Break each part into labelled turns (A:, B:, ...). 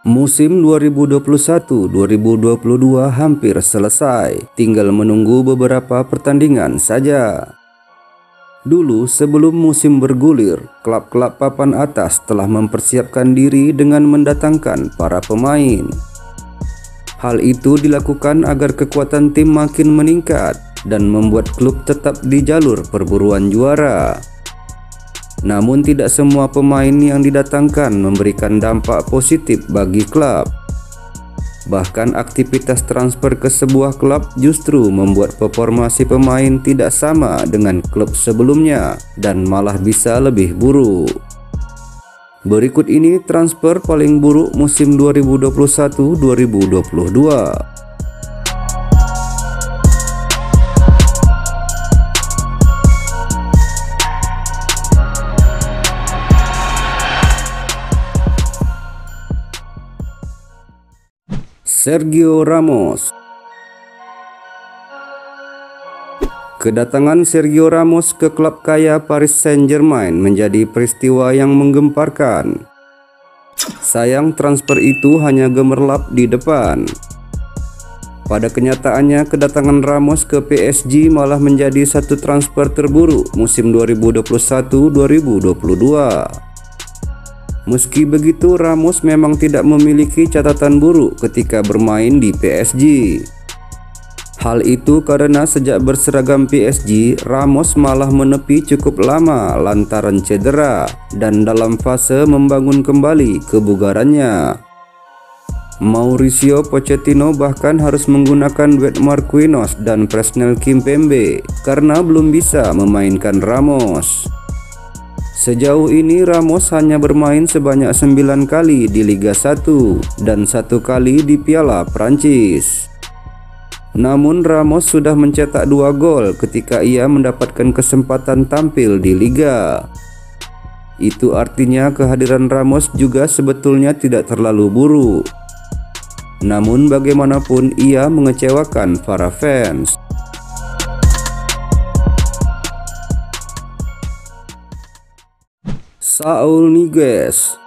A: Musim 2021-2022 hampir selesai, tinggal menunggu beberapa pertandingan saja. Dulu sebelum musim bergulir, klub-klub papan atas telah mempersiapkan diri dengan mendatangkan para pemain. Hal itu dilakukan agar kekuatan tim makin meningkat dan membuat klub tetap di jalur perburuan juara. Namun tidak semua pemain yang didatangkan memberikan dampak positif bagi klub. Bahkan aktivitas transfer ke sebuah klub justru membuat performa si pemain tidak sama dengan klub sebelumnya dan malah bisa lebih buruk. Berikut ini transfer paling buruk musim 2021-2022. Sergio Ramos. Kedatangan Sergio Ramos ke klub kaya Paris Saint-Germain menjadi peristiwa yang menggemparkan. Sayang transfer itu hanya gemerlap di depan. Pada kenyataannya kedatangan Ramos ke PSG malah menjadi satu transfer terburuk musim 2021-2022. Meski begitu, Ramos memang tidak memiliki catatan buruk ketika bermain di PSG. Hal itu karena sejak berseragam PSG, Ramos malah menepi cukup lama lantaran cedera dan dalam fase membangun kembali kebugarannya. Mauricio Pochettino bahkan harus menggunakan duet Marquinhos dan Presnel Kimpembe karena belum bisa memainkan Ramos. Sejauh ini Ramos hanya bermain sebanyak 9 kali di Liga 1 dan 1 kali di Piala Prancis. Namun Ramos sudah mencetak 2 gol ketika ia mendapatkan kesempatan tampil di Liga. Itu artinya kehadiran Ramos juga sebetulnya tidak terlalu buruk. Namun bagaimanapun ia mengecewakan para fans. Saul Niguez.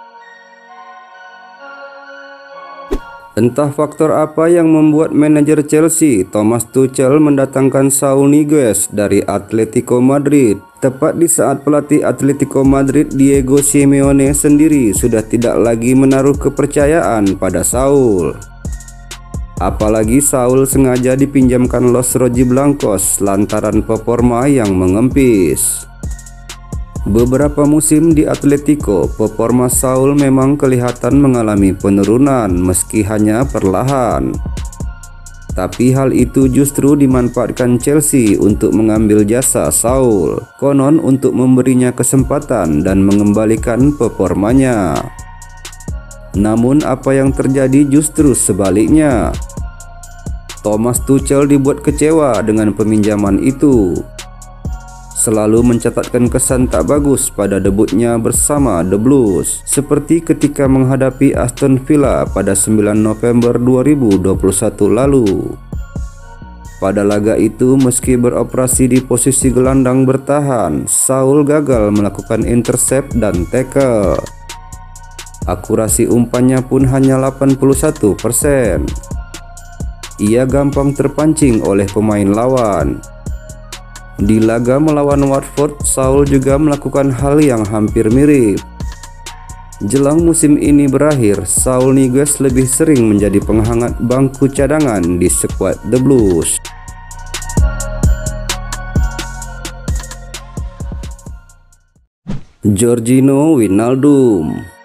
A: Entah faktor apa yang membuat manajer Chelsea Thomas Tuchel mendatangkan Saul Niguez dari Atletico Madrid, tepat di saat pelatih Atletico Madrid Diego Simeone sendiri sudah tidak lagi menaruh kepercayaan pada Saul. Apalagi Saul sengaja dipinjamkan Los Rojiblancos lantaran performa yang mengempis. Beberapa musim di Atletico, performa Saul memang kelihatan mengalami penurunan meski hanya perlahan. Tapi hal itu justru dimanfaatkan Chelsea untuk mengambil jasa Saul, konon untuk memberinya kesempatan dan mengembalikan performanya. Namun apa yang terjadi justru sebaliknya. Thomas Tuchel dibuat kecewa dengan peminjaman itu. Selalu mencatatkan kesan tak bagus pada debutnya bersama The Blues, seperti ketika menghadapi Aston Villa pada 9 November 2021 lalu. Pada laga itu, meski beroperasi di posisi gelandang bertahan, Saul gagal melakukan intercept dan tackle. Akurasi umpannya pun hanya 81%. Ia gampang terpancing oleh pemain lawan. Di laga melawan Watford, Saul juga melakukan hal yang hampir mirip. Jelang musim ini berakhir, Saul Niguez lebih sering menjadi penghangat bangku cadangan di skuad The Blues. Georginio Wijnaldum.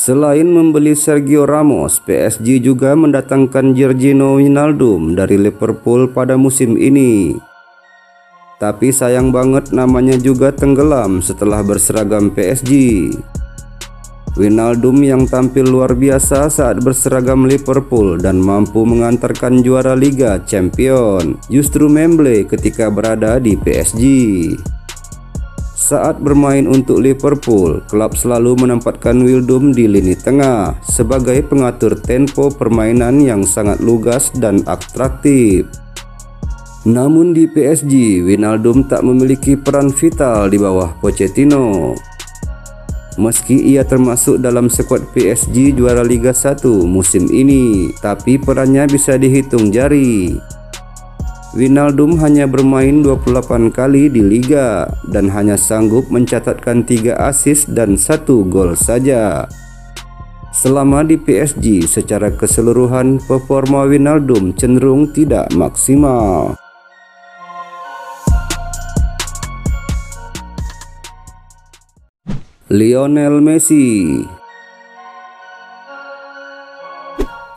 A: Selain membeli Sergio Ramos, PSG juga mendatangkan Georginio Wijnaldum dari Liverpool pada musim ini. Tapi sayang banget namanya juga tenggelam setelah berseragam PSG. Wijnaldum yang tampil luar biasa saat berseragam Liverpool dan mampu mengantarkan juara Liga Champions, justru memble ketika berada di PSG. Saat bermain untuk Liverpool, klub selalu menempatkan Wijnaldum di lini tengah sebagai pengatur tempo permainan yang sangat lugas dan atraktif. Namun di PSG, Wijnaldum tak memiliki peran vital di bawah Pochettino. Meski ia termasuk dalam skuad PSG juara Liga 1 musim ini, tapi perannya bisa dihitung jari. Wijnaldum hanya bermain 28 kali di Liga dan hanya sanggup mencatatkan 3 assist dan 1 gol saja. Selama di PSG, secara keseluruhan performa Wijnaldum cenderung tidak maksimal. Lionel Messi.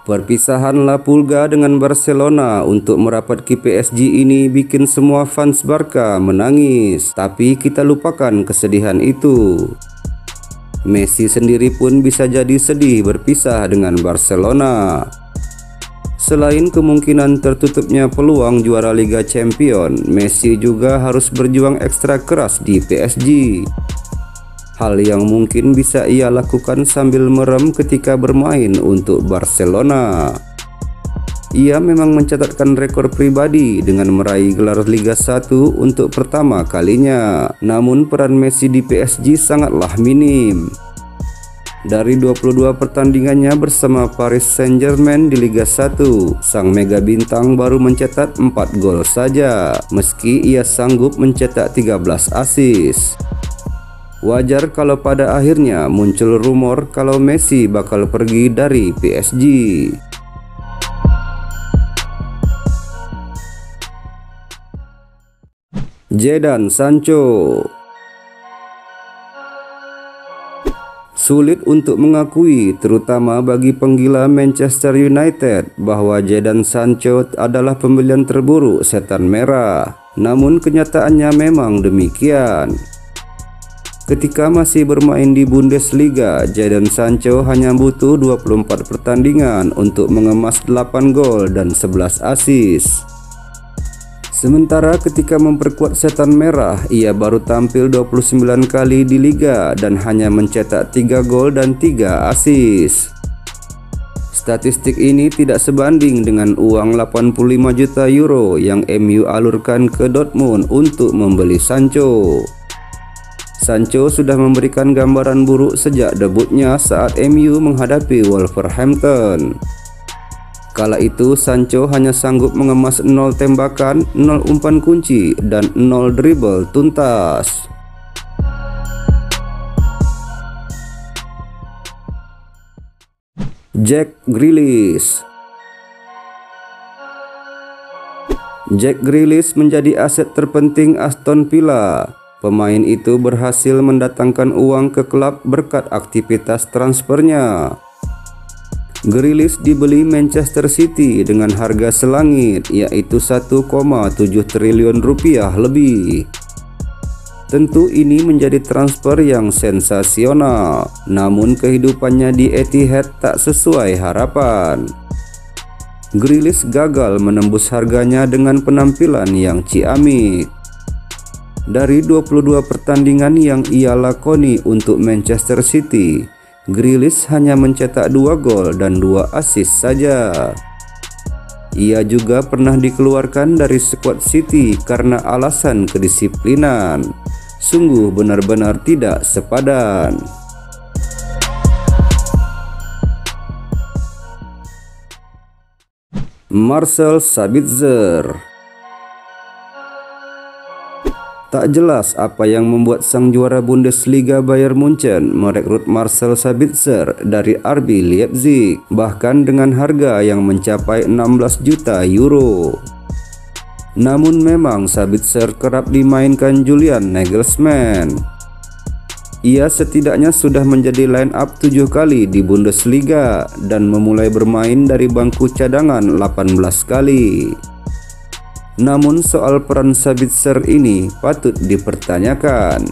A: Perpisahan La Pulga dengan Barcelona untuk merapat ke PSG ini bikin semua fans Barca menangis, tapi kita lupakan kesedihan itu. Messi sendiri pun bisa jadi sedih berpisah dengan Barcelona. Selain kemungkinan tertutupnya peluang juara Liga Champions, Messi juga harus berjuang ekstra keras di PSG. Hal yang mungkin bisa ia lakukan sambil merem ketika bermain untuk Barcelona. Ia memang mencatatkan rekor pribadi dengan meraih gelar Liga 1 untuk pertama kalinya. Namun peran Messi di PSG sangatlah minim. Dari 22 pertandingannya bersama Paris Saint-Germain di Liga 1, sang mega bintang baru mencetak 4 gol saja, meski ia sanggup mencetak 13 assist. Wajar kalau pada akhirnya muncul rumor kalau Messi bakal pergi dari PSG. Jadon Sancho. Sulit untuk mengakui, terutama bagi penggila Manchester United, bahwa Jadon Sancho adalah pembelian terburuk setan merah. Namun kenyataannya memang demikian. Ketika masih bermain di Bundesliga, Jadon Sancho hanya butuh 24 pertandingan untuk mengemas 8 gol dan 11 assist. Sementara ketika memperkuat setan merah, ia baru tampil 29 kali di Liga dan hanya mencetak 3 gol dan 3 assist. Statistik ini tidak sebanding dengan uang 85 juta euro yang MU alurkan ke Dortmund untuk membeli Sancho. Sancho sudah memberikan gambaran buruk sejak debutnya saat MU menghadapi Wolverhampton. Kala itu Sancho hanya sanggup mengemas 0 tembakan, 0 umpan kunci, dan 0 dribble tuntas. Jack Grealish. Jack Grealish menjadi aset terpenting Aston Villa. Pemain itu berhasil mendatangkan uang ke klub berkat aktivitas transfernya. Grealish dibeli Manchester City dengan harga selangit, yaitu 1,7 triliun rupiah lebih. Tentu ini menjadi transfer yang sensasional, namun kehidupannya di Etihad tak sesuai harapan. Grealish gagal menembus harganya dengan penampilan yang ciamik. Dari 22 pertandingan yang ia lakoni untuk Manchester City, Grealish hanya mencetak 2 gol dan 2 assist saja. Ia juga pernah dikeluarkan dari skuad City karena alasan kedisiplinan. Sungguh benar-benar tidak sepadan. Marcel Sabitzer. Tak jelas apa yang membuat sang juara Bundesliga Bayern Munchen merekrut Marcel Sabitzer dari RB Leipzig, bahkan dengan harga yang mencapai 16 juta euro. Namun memang Sabitzer kerap dimainkan Julian Nagelsmann. Ia setidaknya sudah menjadi line up 7 kali di Bundesliga dan memulai bermain dari bangku cadangan 18 kali. Namun soal peran Sabitzer ini patut dipertanyakan.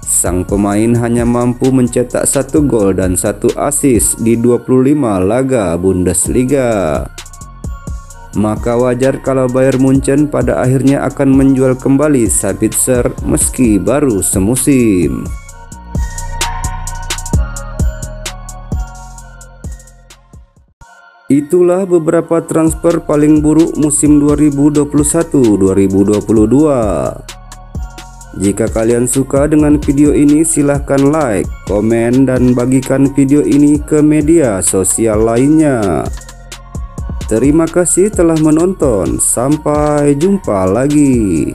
A: Sang pemain hanya mampu mencetak 1 gol dan 1 assist di 25 laga Bundesliga. Maka wajar kalau Bayern Munchen pada akhirnya akan menjual kembali Sabitzer meski baru semusim. Itulah beberapa transfer paling buruk musim 2021-2022. Jika kalian suka dengan video ini, silahkan like, komen, dan bagikan video ini ke media sosial lainnya. Terima kasih telah menonton, sampai jumpa lagi.